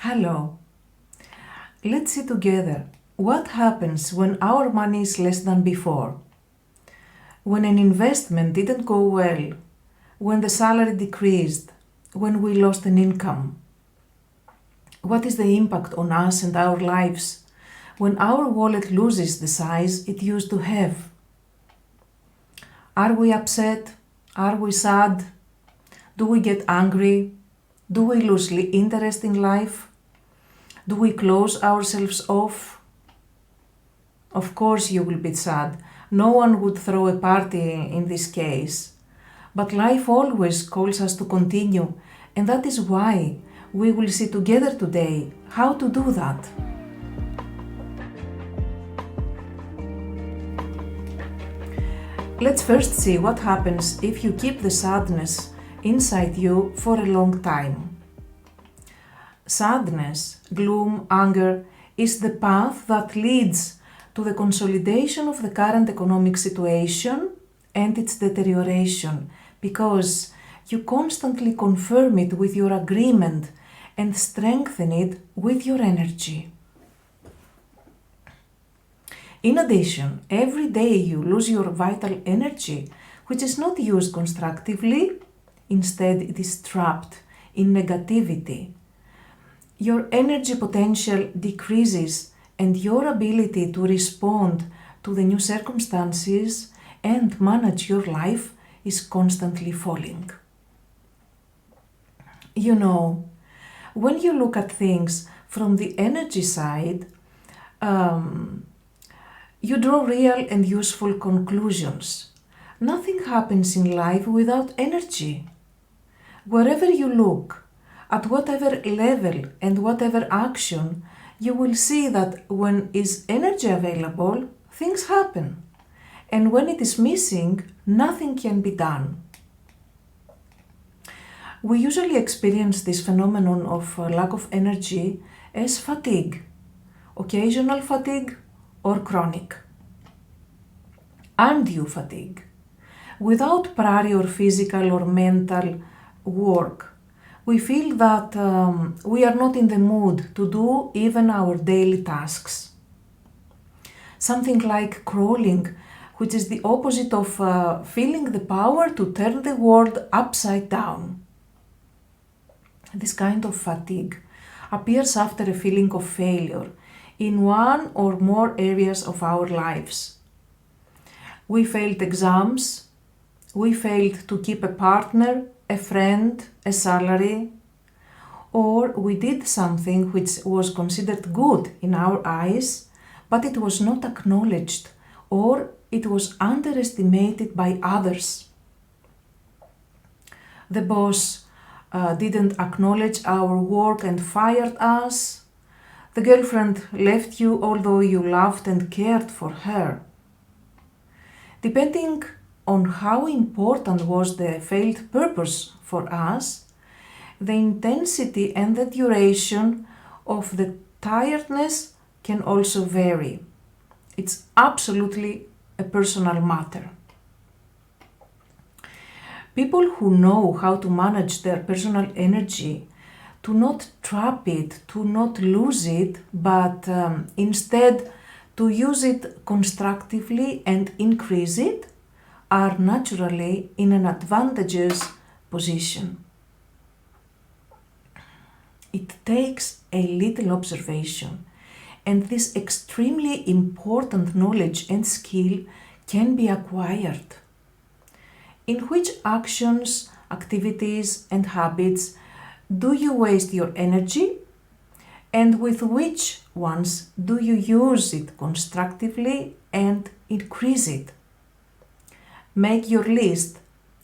Hello. Let's see together what happens when our money is less than before, when an investment didn't go well, when the salary decreased, when we lost an income. What is the impact on us and our lives when our wallet loses the size it used to have? Are we upset? Are we sad? Do we get angry? Do we lose interest in life? Do we close ourselves off? Of course you will be sad. No one would throw a party in this case. But life always calls us to continue, and that is why we will see together today how to do that. Let's first see what happens if you keep the sadness inside you for a long time. Sadness, gloom, anger is the path that leads to the consolidation of the current economic situation and its deterioration, because you constantly confirm it with your agreement and strengthen it with your energy. In addition, every day you lose your vital energy, which is not used constructively. Instead, it is trapped in negativity. Your energy potential decreases, and your ability to respond to the new circumstances and manage your life is constantly falling. You know, when you look at things from the energy side, you draw real and useful conclusions. Nothing happens in life without energy. Wherever you look, at whatever level and whatever action, you will see that when is energy available, things happen. And when it is missing, nothing can be done. We usually experience this phenomenon of lack of energy as fatigue, occasional fatigue or chronic. Undue fatigue, without prior physical or mental work. We feel that we are not in the mood to do even our daily tasks. Something like crawling, which is the opposite of feeling the power to turn the world upside down. This kind of fatigue appears after a feeling of failure in one or more areas of our lives. We failed exams, we failed to keep a partner, a friend, a salary, or we did something which was considered good in our eyes, but it was not acknowledged, or it was underestimated by others. The boss didn't acknowledge our work and fired us. The girlfriend left you although you loved and cared for her. Depending on how important was the failed purpose for us, the intensity and the duration of the tiredness can also vary. It's absolutely a personal matter. People who know how to manage their personal energy, to not trap it, to not lose it, but instead to use it constructively and increase it, are naturally in an advantageous position. It takes a little observation, and this extremely important knowledge and skill can be acquired. In which actions, activities, and habits do you waste your energy, and with which ones do you use it constructively and increase it? Make your list,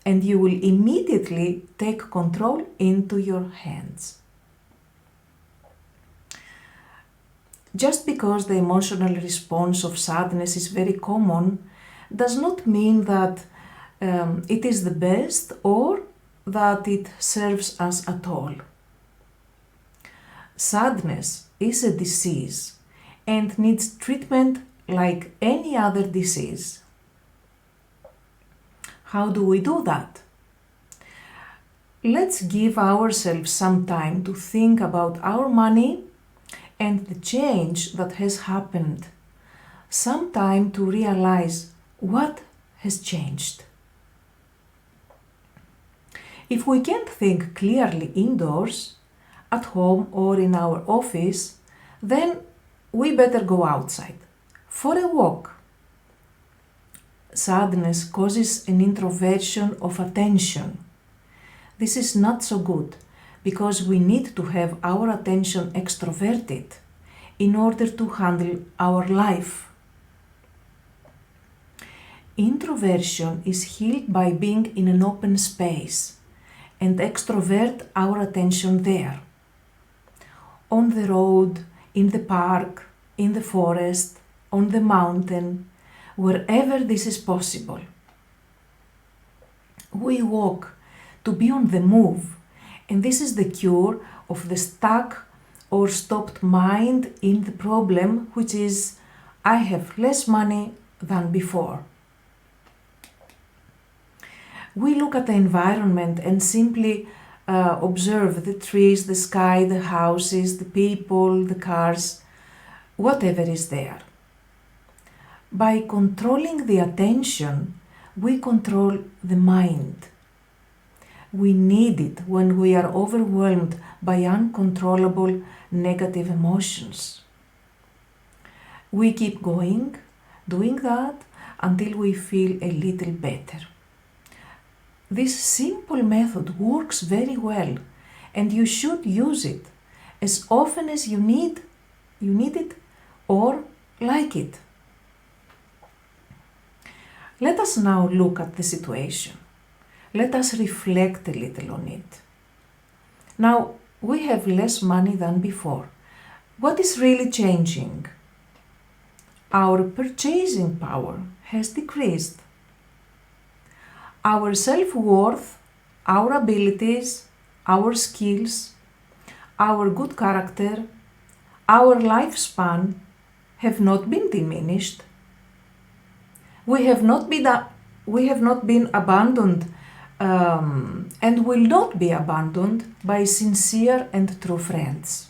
and you will immediately take control into your hands. Just because the emotional response of sadness is very common does not mean that it is the best or that it serves us at all. Sadness is a disease and needs treatment like any other disease. How do we do that? let's give ourselves some time to think about our money and the change that has happened. Some time to realize what has changed. If we can't think clearly indoors, at home or in our office, then we better go outside for a walk. Sadness causes an introversion of attention. This is not so good because we need to have our attention extroverted in order to handle our life. Introversion is healed by being in an open space and extrovert our attention there. On the road, in the park, in the forest, on the mountain, wherever this is possible. We walk to be on the move, and this is the cure of the stuck or stopped mind in the problem, which is I have less money than before. We look at the environment and simply observe the trees, the sky, the houses, the people, the cars, whatever is there. By controlling the attention, we control the mind. We need it when we are overwhelmed by uncontrollable negative emotions. We keep going, doing that until we feel a little better. This simple method works very well, and you should use it as often as you need it or like it. Let us now look at the situation. Let us reflect a little on it. Now, we have less money than before. What is really changing? Our purchasing power has decreased. Our self-worth, our abilities, our skills, our good character, our lifespan have not been diminished. We have not been abandoned and will not be abandoned by sincere and true friends.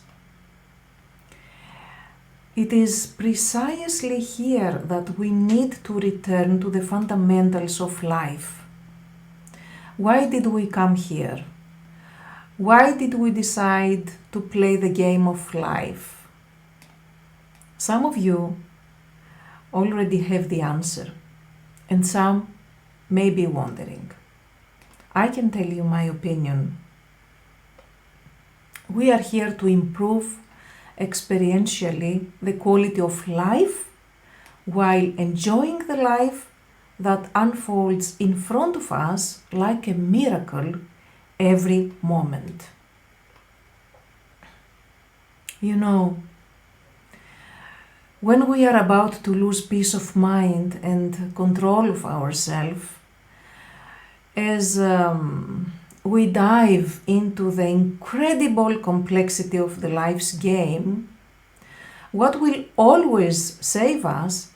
It is precisely here that we need to return to the fundamentals of life. Why did we come here? Why did we decide to play the game of life? Some of you already have the answer, and some may be wondering. I can tell you my opinion. We are here to improve experientially the quality of life while enjoying the life that unfolds in front of us like a miracle every moment. You know, when we are about to lose peace of mind and control of ourselves, as we dive into the incredible complexity of the life's game, what will always save us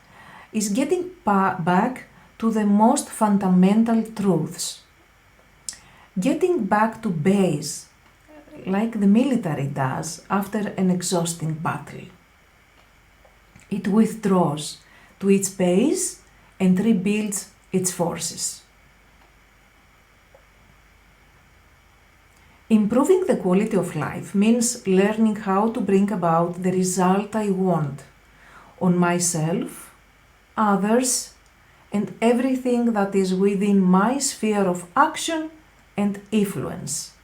is getting back to the most fundamental truths. Getting back to base, like the military does after an exhausting battle. It withdraws to its base and rebuilds its forces. Improving the quality of life means learning how to bring about the result I want on myself, others, and everything that is within my sphere of action and influence.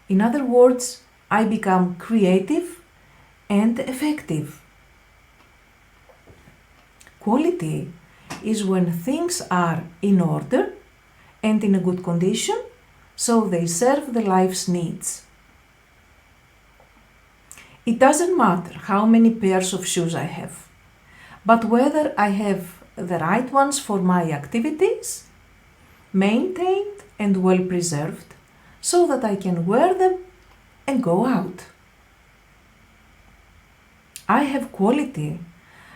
In other words, I become creative and effective. Quality is when things are in order and in a good condition, so they serve the life's needs. It doesn't matter how many pairs of shoes I have, but whether I have the right ones for my activities, maintained and well preserved, so that I can wear them and go out. I have quality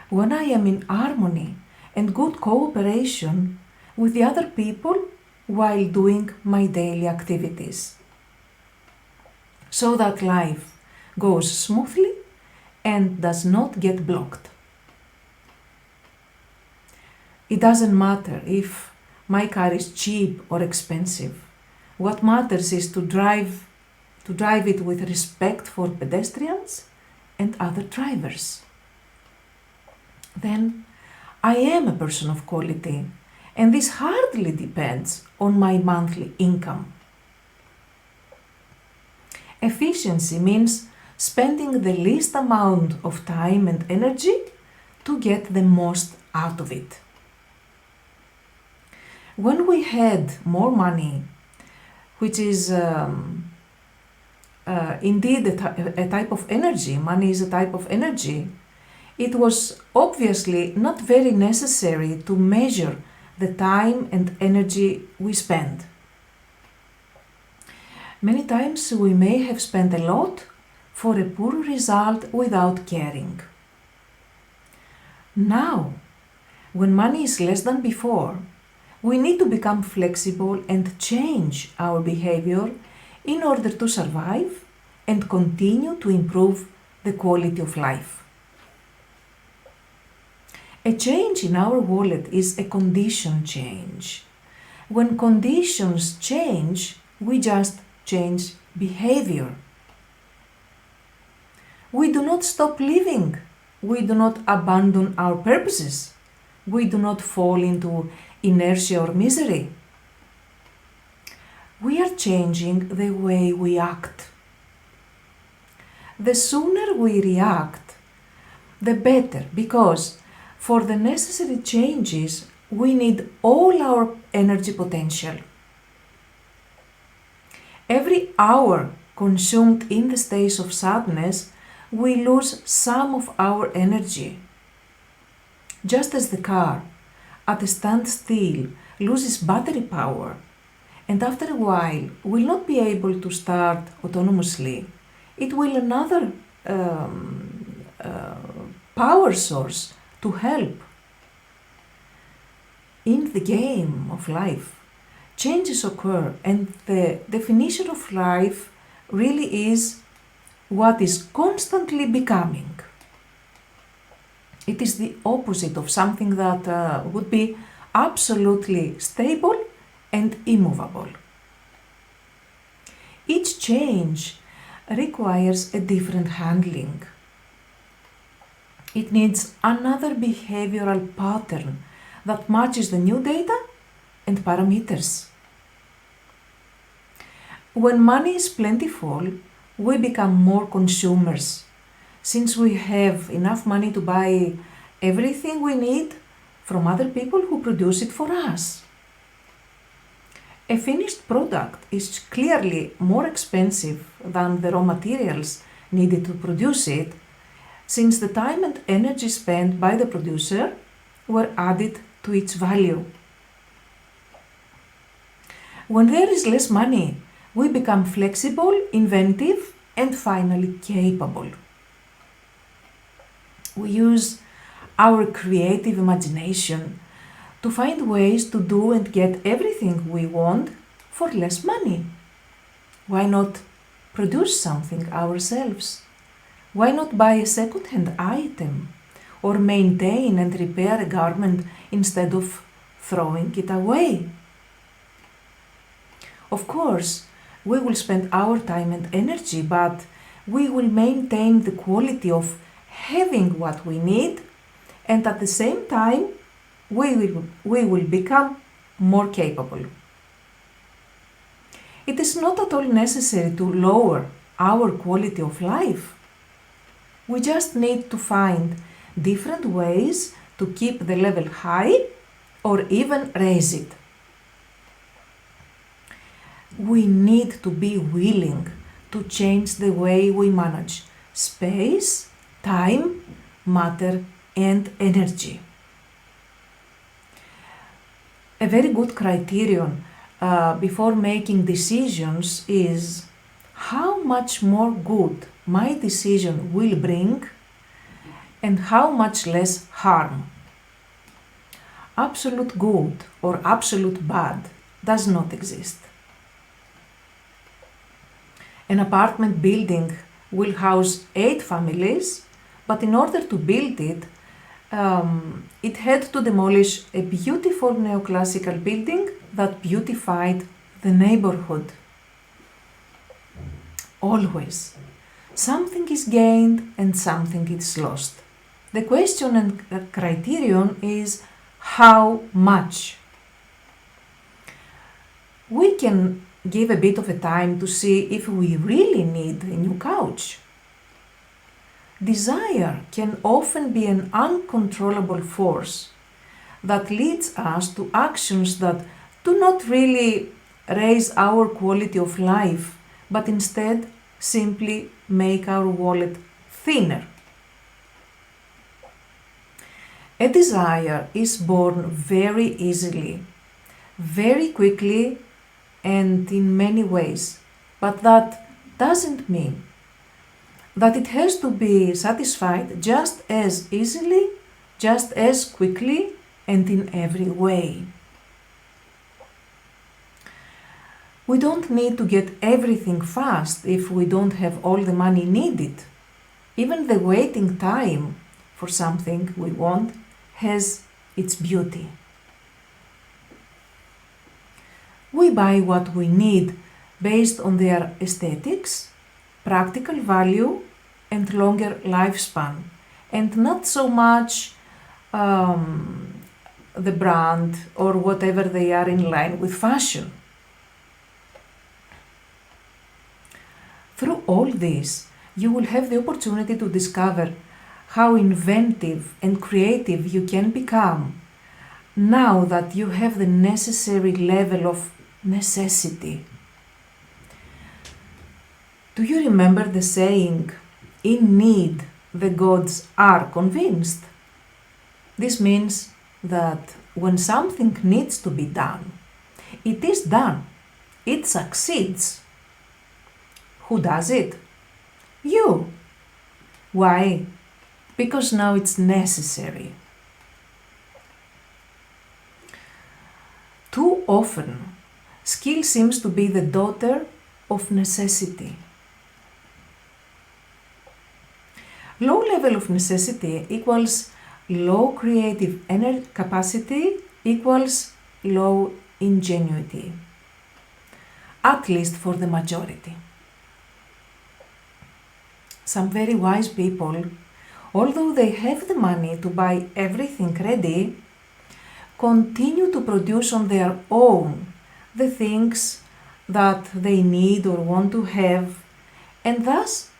when I am in harmony and good cooperation with the other people while doing my daily activities, so that life goes smoothly and does not get blocked. It doesn't matter if my car is cheap or expensive. What matters is to drive it with respect for pedestrians and other drivers. Then I am a person of quality, and this hardly depends on my monthly income. Efficiency means spending the least amount of time and energy to get the most out of it. When we had more money, which is indeed a type of energy, money is a type of energy, it was obviously not very necessary to measure the time and energy we spend. Many times we may have spent a lot for a poor result without caring. Now, when money is less than before, we need to become flexible and change our behavior in order to survive and continue to improve the quality of life. A change in our wallet is a condition change. When conditions change, we just change behavior. We do not stop living. We do not abandon our purposes. We do not fall into inertia or misery. We are changing the way we act. The sooner we react, the better, because for the necessary changes, we need all our energy potential. Every hour consumed in the state of sadness, we lose some of our energy. Just as the car at a standstill loses battery power and after a while will not be able to start autonomously, it will another power source to help. In the game of life, changes occur, and the definition of life really is what is constantly becoming. It is the opposite of something that would be absolutely stable and immovable. Each change requires a different handling. It needs another behavioral pattern that matches the new data and parameters. When money is plentiful, we become more consumers, since we have enough money to buy everything we need from other people who produce it for us. A finished product is clearly more expensive than the raw materials needed to produce it, since the time and energy spent by the producer were added to its value. When there is less money, we become flexible, inventive, and finally capable. We use our creative imagination to find ways to do and get everything we want for less money. Why not produce something ourselves? Why not buy a second-hand item or maintain and repair a garment instead of throwing it away? Of course, we will spend our time and energy, but we will maintain the quality of having what we need, and at the same time, we will become more capable. It is not at all necessary to lower our quality of life. We just need to find different ways to keep the level high or even raise it. We need to be willing to change the way we manage space, time, matter, and energy. A very good criterion before making decisions is how much more good my decision will bring and how much less harm. Absolute good or absolute bad does not exist. An apartment building will house 8 families, but in order to build it, it had to demolish a beautiful neoclassical building that beautified the neighborhood. Always, something is gained and something is lost. The question and criterion is how much. We can give a bit of a time to see if we really need a new couch. Desire can often be an uncontrollable force that leads us to actions that do not really raise our quality of life, but instead simply make our wallet thinner. A desire is born very easily, very quickly, and in many ways, but that doesn't mean that it has to be satisfied just as easily, just as quickly, and in every way. We don't need to get everything fast if we don't have all the money needed. Even the waiting time for something we want has its beauty. We buy what we need based on their aesthetics, practical value, and longer lifespan, and not so much the brand or whatever they are in line with fashion. Through all this, you will have the opportunity to discover how inventive and creative you can become now that you have the necessary level of necessity. Do you remember the saying, "In need, the gods are convinced"? This means that when something needs to be done, it is done. It succeeds. Who does it? You. Why? Because now it's necessary. Too often, skill seems to be the daughter of necessity. Low level of necessity equals low creative capacity equals low ingenuity, at least for the majority. Some very wise people, although they have the money to buy everything ready, continue to produce on their own the things that they need or want to have, and thus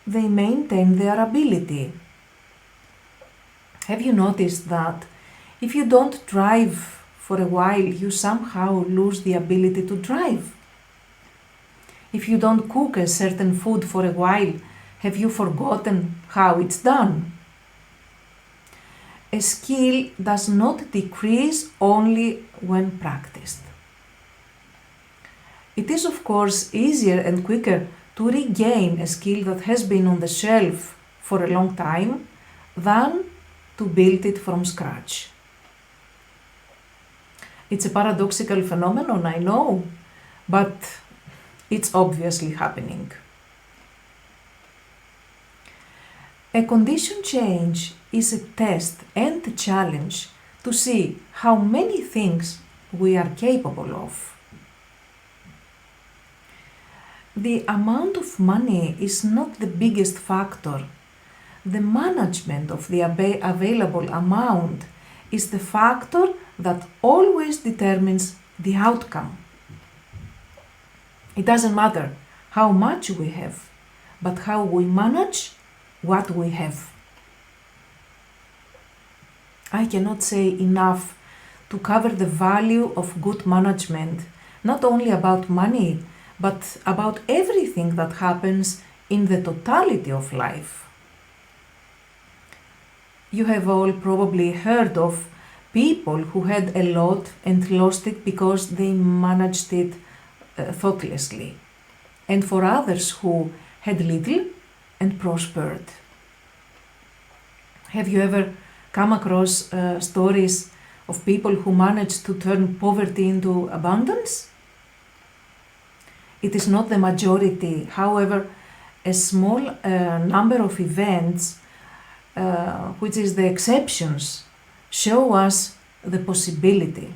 they maintain their ability. Have you noticed that if you don't drive for a while, you somehow lose the ability to drive? If you don't cook a certain food for a while, have you forgotten how it's done? A skill does not decrease only when practiced. It is, of course, easier and quicker to regain a skill that has been on the shelf for a long time than to build it from scratch. It's a paradoxical phenomenon, I know, but it's obviously happening. A condition change is a test and a challenge to see how many things we are capable of. The amount of money is not the biggest factor. The management of the available amount is the factor that always determines the outcome. It doesn't matter how much we have, but how we manage what we have. I cannot say enough to cover the value of good management, not only about money, but about everything that happens in the totality of life. You have all probably heard of people who had a lot and lost it because they managed it thoughtlessly, and for others who had little and prospered. Have you ever come across stories of people who manage to turn poverty into abundance? It is not the majority. However, a small number of events, which is the exceptions, show us the possibility.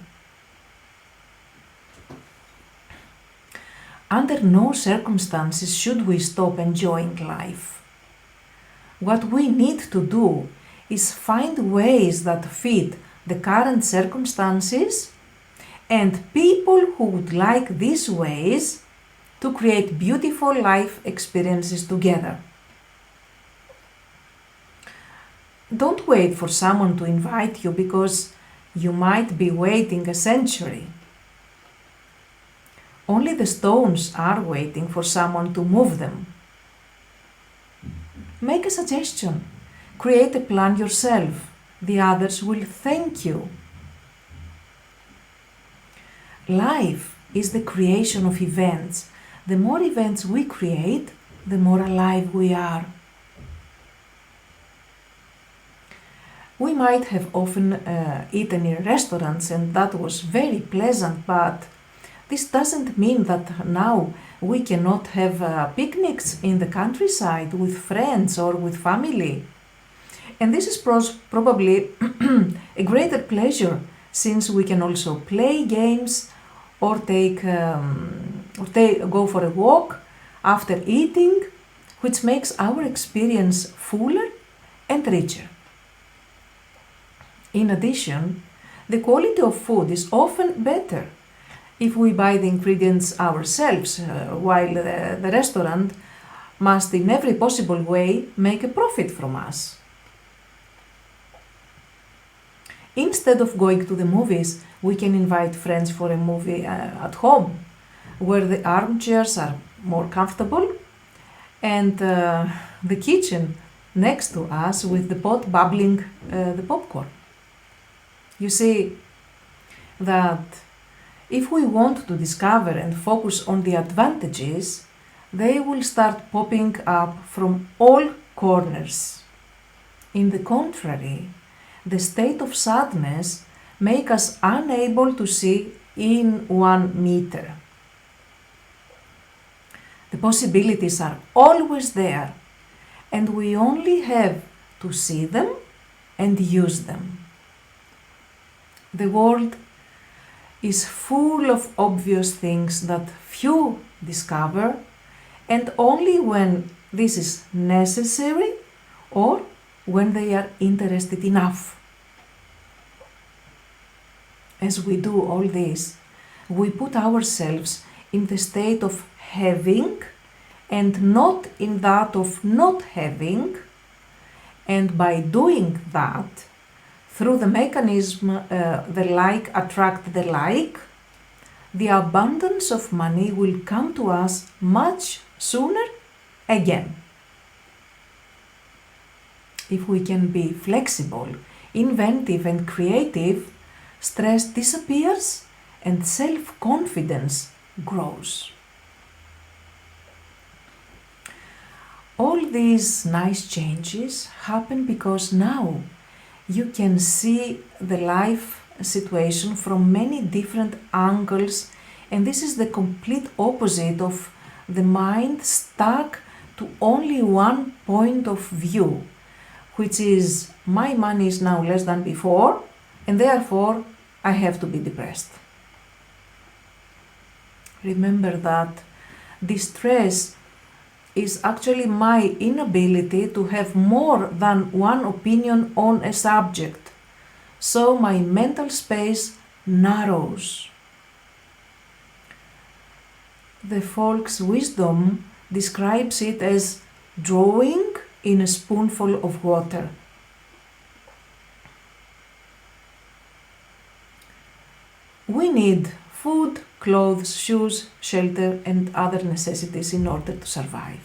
Under no circumstances should we stop enjoying life. What we need to do is find ways that fit the current circumstances and people who would like these ways to create beautiful life experiences together. Don't wait for someone to invite you because you might be waiting a century. Only the stones are waiting for someone to move them. Make a suggestion. Create a plan yourself. The others will thank you. Life is the creation of events. The more events we create, the more alive we are. We might have often eaten in restaurants and that was very pleasant, but this doesn't mean that now we cannot have picnics in the countryside with friends or with family. And this is probably a greater pleasure since we can also play games or go for a walk after eating, which makes our experience fuller and richer. In addition, the quality of food is often better if we buy the ingredients ourselves, while the restaurant must in every possible way make a profit from us. Instead of going to the movies, we can invite friends for a movie at home, where the armchairs are more comfortable and the kitchen next to us with the pot bubbling the popcorn. You see that if we want to discover and focus on the advantages, they will start popping up from all corners. In the contrary, the state of sadness makes us unable to see in 1 meter. The possibilities are always there, and we only have to see them and use them. The world is full of obvious things that few discover, and only when this is necessary or when they are interested enough. As we do all this, we put ourselves in the state of having and not in that of not having, and by doing that, through the mechanism the like attract the like, the abundance of money will come to us much sooner again. If we can be flexible, inventive and creative, stress disappears and self-confidence grows. All these nice changes happen because now you can see the life situation from many different angles, and this is the complete opposite of the mind stuck to only one point of view, which is my money is now less than before and therefore I have to be depressed. Remember that distress is actually my inability to have more than one opinion on a subject, so my mental space narrows. The folk's wisdom describes it as drawing in a spoonful of water. We need food, clothes, shoes, shelter, and other necessities in order to survive.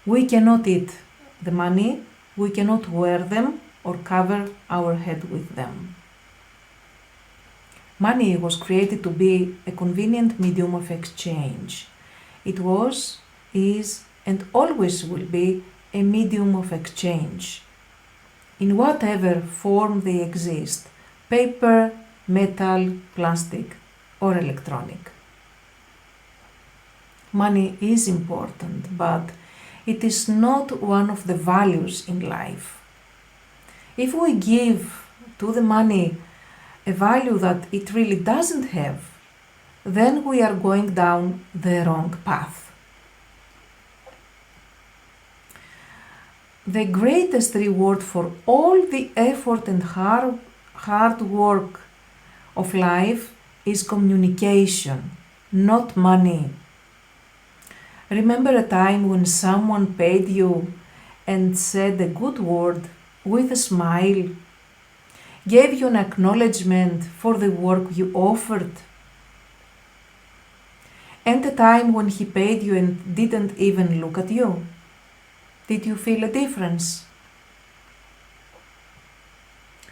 We cannot eat the money, we cannot wear them or cover our head with them. Money was created to be a convenient medium of exchange. It was, is, and always will be a medium of exchange. In whatever form they exist, paper, metal, plastic, or electronic. Money is important, but it is not one of the values in life. If we give to the money a value that it really doesn't have, then we are going down the wrong path. The greatest reward for all the effort and hard work of life is communication, not money. Remember a time when someone paid you and said a good word with a smile, gave you an acknowledgement for the work you offered? And a time when he paid you and didn't even look at you? Did you feel a difference?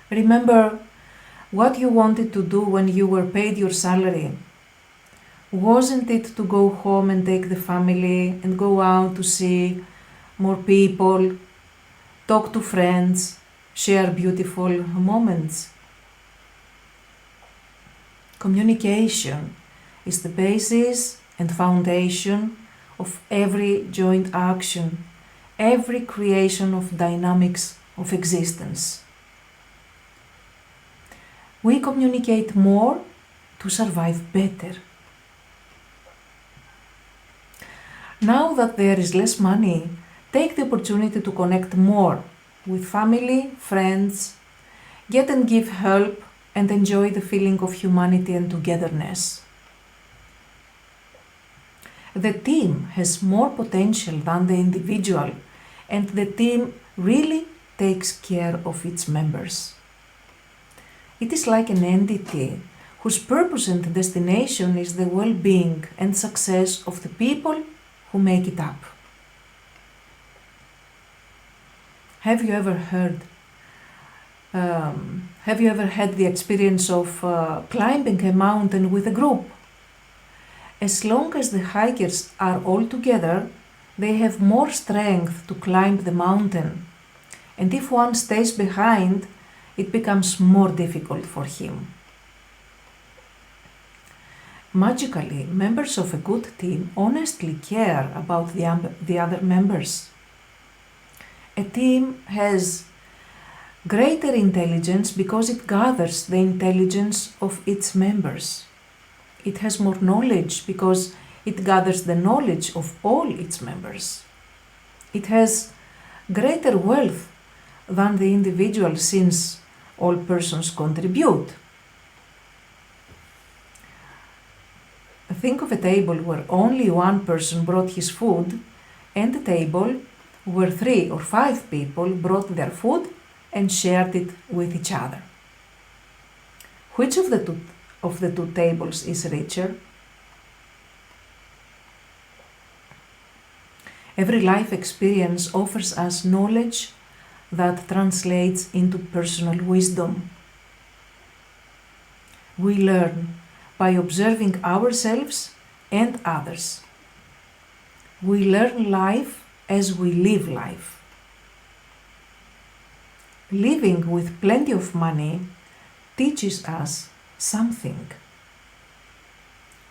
Remember what you wanted to do when you were paid your salary. Wasn't it to go home and take the family and go out to see more people, talk to friends, share beautiful moments? Communication is the basis and foundation of every joint action, every creation of dynamics of existence. We communicate more to survive better. Now that there is less money, take the opportunity to connect more with family, friends, get and give help, and enjoy the feeling of humanity and togetherness. The team has more potential than the individual, and the team really takes care of its members. It is like an entity whose purpose and destination is the well-being and success of the people who make it up. Have you ever had the experience of climbing a mountain with a group? As long as the hikers are all together, they have more strength to climb the mountain. And if one stays behind, it becomes more difficult for him. Magically, members of a good team honestly care about the other members. A team has greater intelligence because it gathers the intelligence of its members. It has more knowledge because it gathers the knowledge of all its members. It has greater wealth than the individual since all persons contribute. Think of a table where only one person brought his food and a table where 3 or 5 people brought their food and shared it with each other. Which of the two tables is richer? Every life experience offers us knowledge that translates into personal wisdom. We learn by observing ourselves and others. We learn life as we live life. Living with plenty of money teaches us something.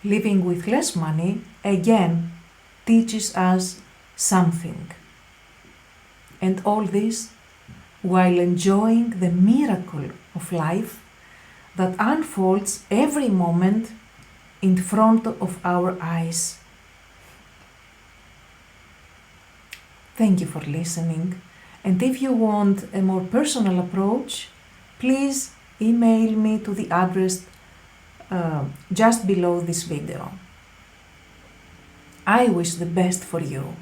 Living with less money, again, teaches us something. And all this while enjoying the miracle of life that unfolds every moment in front of our eyes. Thank you for listening. And if you want a more personal approach, please email me to the address just below this video. I wish the best for you.